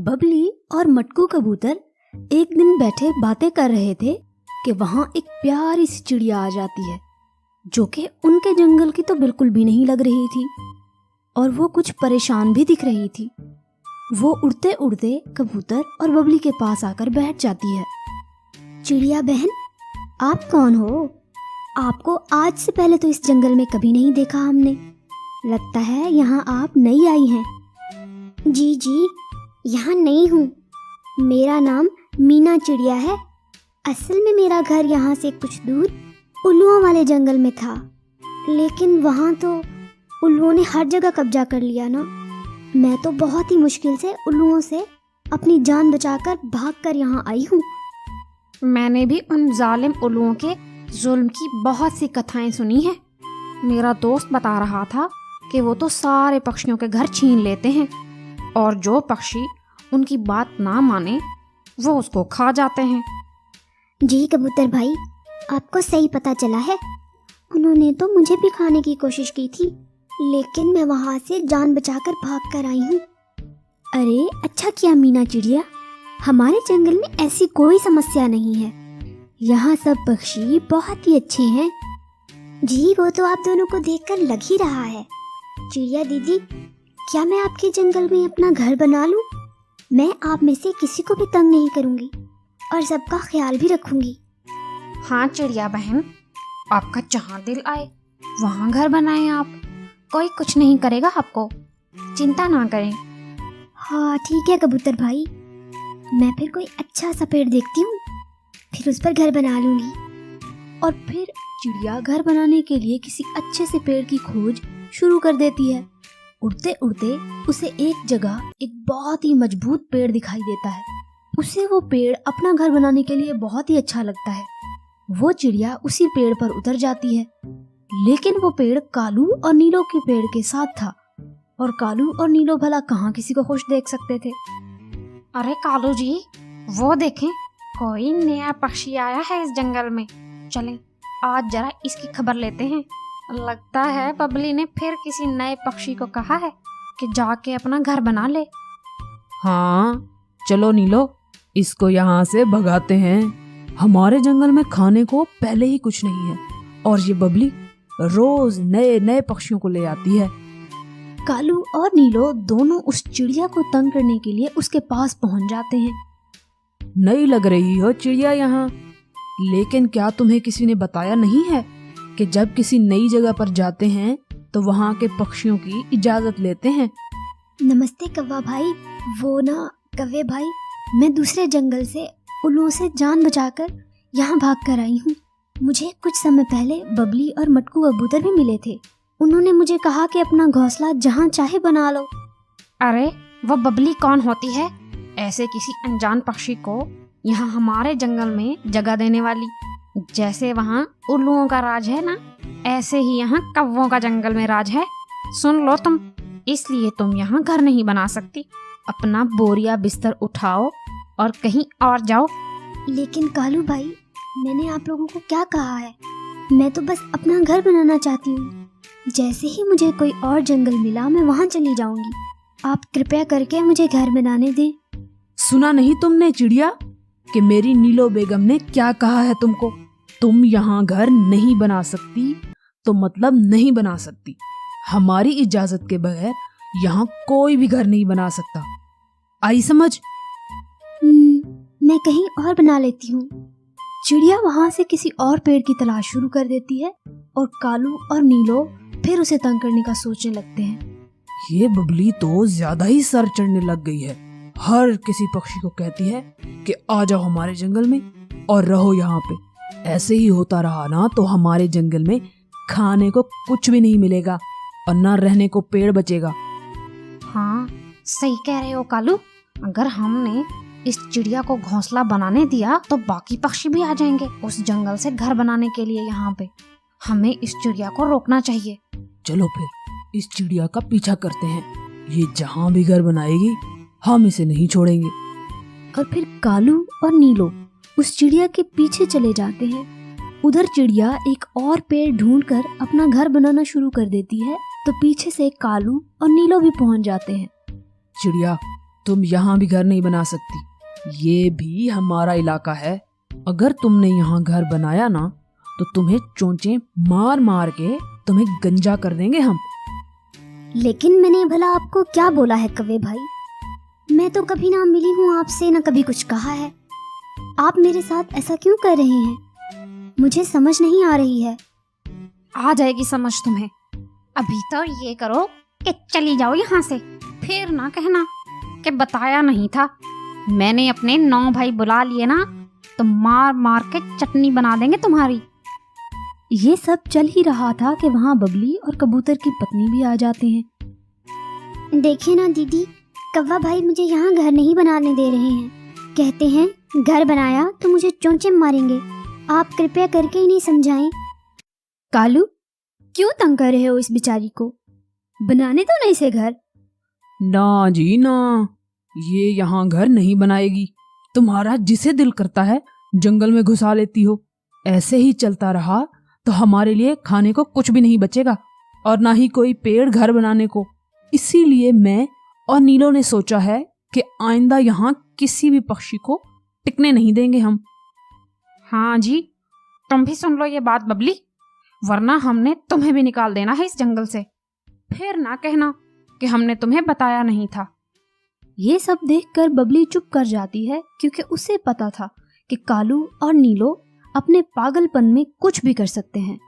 बबली और मटकू कबूतर एक दिन बैठे बातें कर रहे थे कि वहां एक प्यारी सी चिड़िया आ जाती है जो कि उनके जंगल की तो बिल्कुल भी नहीं लग रही थी और वो कुछ परेशान भी दिख रही थी। वो उड़ते उड़ते कबूतर और बबली के पास आकर बैठ जाती है। चिड़िया बहन, आप कौन हो? आपको आज से पहले तो इस जंगल में कभी नहीं देखा हमने। लगता है यहाँ आप नई आई हैं। जी, यहाँ नई हूँ। मेरा नाम मीना चिड़िया है। असल में मेरा घर यहाँ से कुछ दूर उल्लुओं वाले जंगल में था, लेकिन वहाँ तो उल्लुओं ने हर जगह कब्जा कर लिया ना। मैं तो बहुत ही मुश्किल से उल्लुओं से अपनी जान बचाकर भागकर यहाँ आई हूँ। मैंने भी उन जालिम उल्लुओं के जुल्म की बहुत सी कथाएं सुनी हैं। मेरा दोस्त बता रहा था कि वो तो सारे पक्षियों के घर छीन लेते हैं और जो पक्षी उनकी बात ना माने वो उसको खा जाते हैं। जी कबूतर भाई, आपको सही पता चला है। उन्होंने तो मुझे भी खाने की कोशिश की थी, लेकिन मैं वहाँ से जान बचाकर भाग कर आई हूँ। अरे अच्छा किया मीना चिड़िया, हमारे जंगल में ऐसी कोई समस्या नहीं है। यहाँ सब पक्षी बहुत ही अच्छे हैं। जी, वो तो आप दोनों को देखकर लग ही रहा है। चिड़िया दीदी, क्या मैं आपके जंगल में अपना घर बना लूं? मैं आप में से किसी को भी तंग नहीं करूंगी और सबका ख्याल भी रखूंगी। हाँ चिड़िया बहन, आपका जहाँ दिल आए वहाँ घर बनाएं आप। कोई कुछ नहीं करेगा आपको, चिंता ना करें। हाँ ठीक है कबूतर भाई, मैं फिर कोई अच्छा सा पेड़ देखती हूँ, फिर उस पर घर बना लूंगी। और फिर चिड़िया घर बनाने के लिए किसी अच्छे से पेड़ की खोज शुरू कर देती है। उड़ते उड़ते उसे एक जगह एक बहुत ही मजबूत पेड़ दिखाई देता है। उसे वो पेड़ अपना घर बनाने के लिए बहुत ही अच्छा लगता है। वो चिड़िया उसी पेड़ पर उतर जाती है, लेकिन वो पेड़ कालू और नीलो के पेड़ के साथ था और कालू और नीलो भला कहाँ किसी को खुश देख सकते थे। अरे कालू जी, वो देखें, कोई नया पक्षी आया है इस जंगल में। चलें आज जरा इसकी खबर लेते हैं। लगता है बबली ने फिर किसी नए पक्षी को कहा है कि जाके अपना घर बना ले। हाँ चलो नीलो, इसको यहाँ से भगाते हैं। हमारे जंगल में खाने को पहले ही कुछ नहीं है और ये बबली रोज नए नए पक्षियों को ले आती है। कालू और नीलो दोनों उस चिड़िया को तंग करने के लिए उसके पास पहुंच जाते हैं। नई लग रही हो चिड़िया यहाँ, लेकिन क्या तुम्हें किसी ने बताया नहीं है कि जब किसी नई जगह पर जाते हैं तो वहाँ के पक्षियों की इजाजत लेते हैं। नमस्ते कौवा भाई। वो ना कौवे भाई, मैं दूसरे जंगल से उल्लुओं से जान बचाकर यहाँ भाग कर आई हूँ। मुझे कुछ समय पहले बबली और मटकू कबूतर भी मिले थे। उन्होंने मुझे कहा कि अपना घोंसला जहाँ चाहे बना लो। अरे वो बबली कौन होती है, ऐसे किसी अनजान पक्षी को यहाँ हमारे जंगल में जगह देने वाली? जैसे वहाँ उल्लुओं का राज है ना, ऐसे ही यहाँ कौवों का जंगल में राज है। सुन लो तुम, इसलिए तुम यहाँ घर नहीं बना सकती। अपना बोरिया बिस्तर उठाओ और कहीं और जाओ। लेकिन कालू भाई, मैंने आप लोगों को क्या कहा है? मैं तो बस अपना घर बनाना चाहती हूँ। जैसे ही मुझे कोई और जंगल मिला मैं वहाँ चली जाऊंगी। आप कृपया करके मुझे घर बनाने दें। सुना नहीं तुमने चिड़िया कि मेरी नीलो बेगम ने क्या कहा है तुमको? तुम यहाँ घर नहीं बना सकती तो मतलब नहीं बना सकती। हमारी इजाजत के बगैर यहाँ कोई भी घर नहीं बना सकता। आई समझ? मैं कहीं और बना लेती हूँ। चिड़िया वहाँ से किसी और पेड़ की तलाश शुरू कर देती है और कालू और नीलो फिर उसे तंग करने का सोचने लगते हैं। ये बबली तो ज्यादा ही सर चढ़ने लग गई है। हर किसी पक्षी को कहती है कि आ जाओ हमारे जंगल में और रहो यहाँ पे। ऐसे ही होता रहा ना तो हमारे जंगल में खाने को कुछ भी नहीं मिलेगा और ना रहने को पेड़ बचेगा। हाँ सही कह रहे हो कालू, अगर हमने इस चिड़िया को घोंसला बनाने दिया तो बाकी पक्षी भी आ जाएंगे उस जंगल से घर बनाने के लिए यहाँ पे। हमें इस चिड़िया को रोकना चाहिए। चलो फिर इस चिड़िया का पीछा करते हैं। ये जहाँ भी घर बनाएगी हम इसे नहीं छोड़ेंगे। और फिर कालू और नीलो उस चिड़िया के पीछे चले जाते हैं। उधर चिड़िया एक और पेड़ ढूंढकर अपना घर बनाना शुरू कर देती है तो पीछे से कालू और नीलो भी पहुंच जाते हैं। चिड़िया तुम यहाँ भी घर नहीं बना सकती, ये भी हमारा इलाका है। अगर तुमने यहाँ घर बनाया ना तो तुम्हें चोंचे मार मार के तुम्हें गंजा कर देंगे हम। लेकिन मैंने भला आपको क्या बोला है कवे भाई? मैं तो कभी ना मिली हूँ आपसे, ना कभी कुछ कहा है। आप मेरे साथ ऐसा क्यों कर रहे हैं? मुझे समझ नहीं आ रही है। आ जाएगी समझ तुम्हें। अभी तो ये करो कि चली जाओ यहाँ से, फिर ना कहना कि बताया नहीं था। मैंने अपने 9 भाई बुला लिए ना तो मार मार के चटनी बना देंगे तुम्हारी। ये सब चल ही रहा था कि वहाँ बबली और कबूतर की पत्नी भी आ जाते हैं। देखिए ना दीदी, कौवा भाई मुझे यहाँ घर नहीं बनाने दे रहे हैं। कहते हैं घर बनाया तो मुझे चोंचे मारेंगे। आप कृपया करके इन्हें समझाएं। कालू, क्यों तंग कर रहे हो इस बेचारी को? बनाने दो ना इसे घर। ना जी ना, ये यहाँ घर नहीं बनाएगी। तुम्हारा जिसे दिल करता है जंगल में घुसा लेती हो। ऐसे ही चलता रहा तो हमारे लिए खाने को कुछ भी नहीं बचेगा और ना ही कोई पेड़ घर बनाने को। इसीलिए मैं और नीलो ने सोचा है कि आइंदा यहाँ किसी भी पक्षी को टिकने नहीं देंगे हम। हाँ जी, तुम भी सुन लो ये बात बबली, वरना हमने तुम्हें भी निकाल देना है इस जंगल से। फिर ना कहना कि हमने तुम्हें बताया नहीं था। ये सब देखकर बबली चुप कर जाती है, क्योंकि उसे पता था कि कालू और नीलो अपने पागलपन में कुछ भी कर सकते हैं।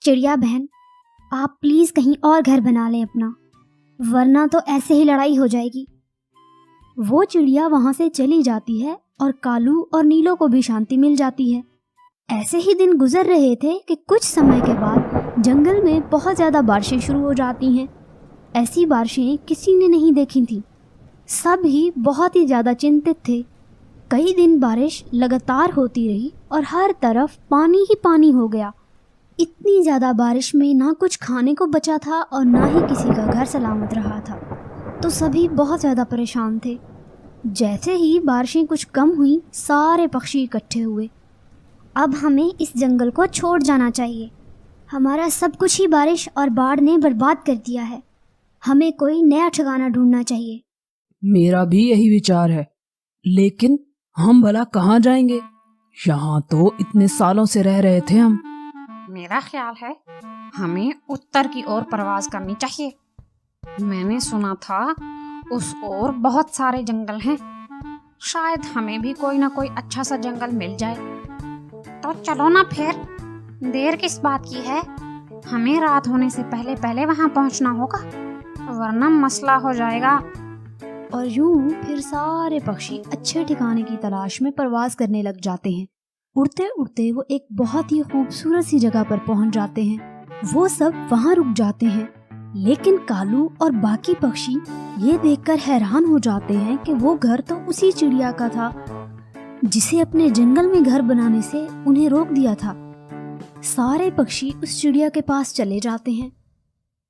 चिड़िया बहन, आप प्लीज कहीं और घर बना लें अपना, वरना तो ऐसे ही लड़ाई हो जाएगी। वो चिड़िया वहां से चली जाती है और कालू और नीलो को भी शांति मिल जाती है। ऐसे ही दिन गुजर रहे थे कि कुछ समय के बाद जंगल में बहुत ज़्यादा बारिशें शुरू हो जाती हैं। ऐसी बारिशें किसी ने नहीं देखी थी। सब ही बहुत ही ज़्यादा चिंतित थे। कई दिन बारिश लगातार होती रही और हर तरफ पानी ही पानी हो गया। इतनी ज़्यादा बारिश में ना कुछ खाने को बचा था और ना ही किसी का घर सलामत रहा था, तो सभी बहुत ज़्यादा परेशान थे। जैसे ही बारिशें कुछ कम हुई, सारे पक्षी इकट्ठे हुए। अब हमें इस जंगल को छोड़ जाना चाहिए। हमारा सब कुछ ही बारिश और बाढ़ ने बर्बाद कर दिया है। हमें कोई नया ठिकाना ढूंढना चाहिए। मेरा भी यही विचार है, लेकिन हम भला कहाँ जाएंगे? यहाँ तो इतने सालों से रह रहे थे हम। मेरा ख्याल है हमें उत्तर की ओर प्रवास करनी चाहिए। मैंने सुना था उस ओर बहुत सारे जंगल हैं। शायद हमें भी कोई ना कोई अच्छा सा जंगल मिल जाए। तो चलो ना फिर, देर किस बात की है? हमें रात होने से पहले पहले वहां पहुंचना होगा, वरना मसला हो जाएगा। और यूं फिर सारे पक्षी अच्छे ठिकाने की तलाश में प्रवास करने लग जाते हैं। उड़ते उड़ते वो एक बहुत ही खूबसूरत सी जगह पर पहुंच जाते हैं। वो सब वहां रुक जाते हैं, लेकिन कालू और बाकी पक्षी ये देखकर हैरान हो जाते हैं कि वो घर तो उसी चिड़िया का था जिसे अपने जंगल में घर बनाने से उन्हें रोक दिया था। सारे पक्षी उस चिड़िया के पास चले जाते हैं।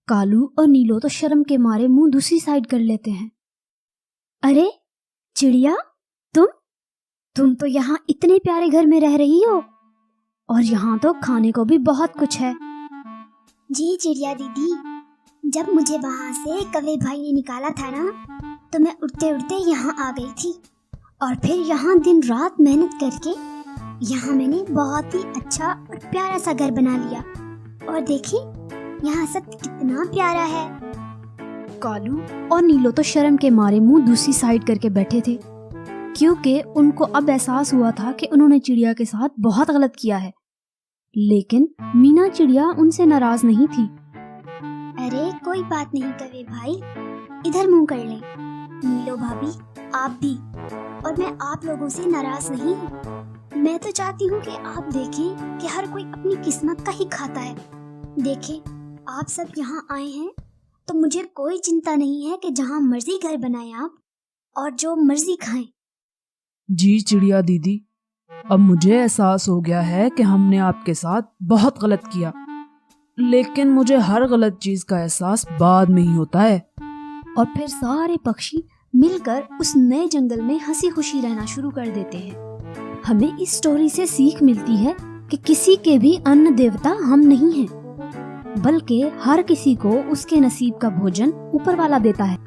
कालू और नीलो तो शर्म के मारे मुंह दूसरी साइड कर लेते हैं। अरे चिड़िया, तुम तो यहाँ इतने प्यारे घर में रह रही हो, और यहाँ तो खाने को भी बहुत कुछ है। जी चिड़िया दीदी, जब मुझे वहाँ से कवे भाई ने निकाला था ना, तो मैं उड़ते उड़ते यहाँ आ गई थी। और फिर यहाँ दिन रात मेहनत करके यहाँ मैंने बहुत ही अच्छा और प्यारा सा घर बना लिया। और देखिए यहाँ सब कितना प्यारा है। कालू और नीलो तो शर्म के मारे मुंह दूसरी साइड करके बैठे थे, क्योंकि उनको अब एहसास हुआ था कि उन्होंने चिड़िया के साथ बहुत गलत किया है। लेकिन मीना चिड़िया उनसे नाराज नहीं थी। अरे कोई बात नहीं कवे भाई, इधर मुंह कर ले। नीलो भाभी, आप भी। और मैं आप लोगों से नाराज नहीं हूँ। मैं तो चाहती हूँ कि आप देखें कि हर कोई अपनी किस्मत का ही खाता है। देखें, आप सब यहाँ आए हैं तो मुझे कोई चिंता नहीं है कि जहाँ मर्जी घर बनाएं आप और जो मर्जी खाएं। जी चिड़िया दीदी, अब मुझे एहसास हो गया है कि हमने आपके साथ बहुत गलत किया, लेकिन मुझे हर गलत चीज का एहसास बाद में ही होता है। और फिर सारे पक्षी मिलकर उस नए जंगल में हंसी खुशी रहना शुरू कर देते हैं। हमें इस स्टोरी से सीख मिलती है कि किसी के भी अन्न देवता हम नहीं हैं, बल्कि हर किसी को उसके नसीब का भोजन ऊपर वाला देता है।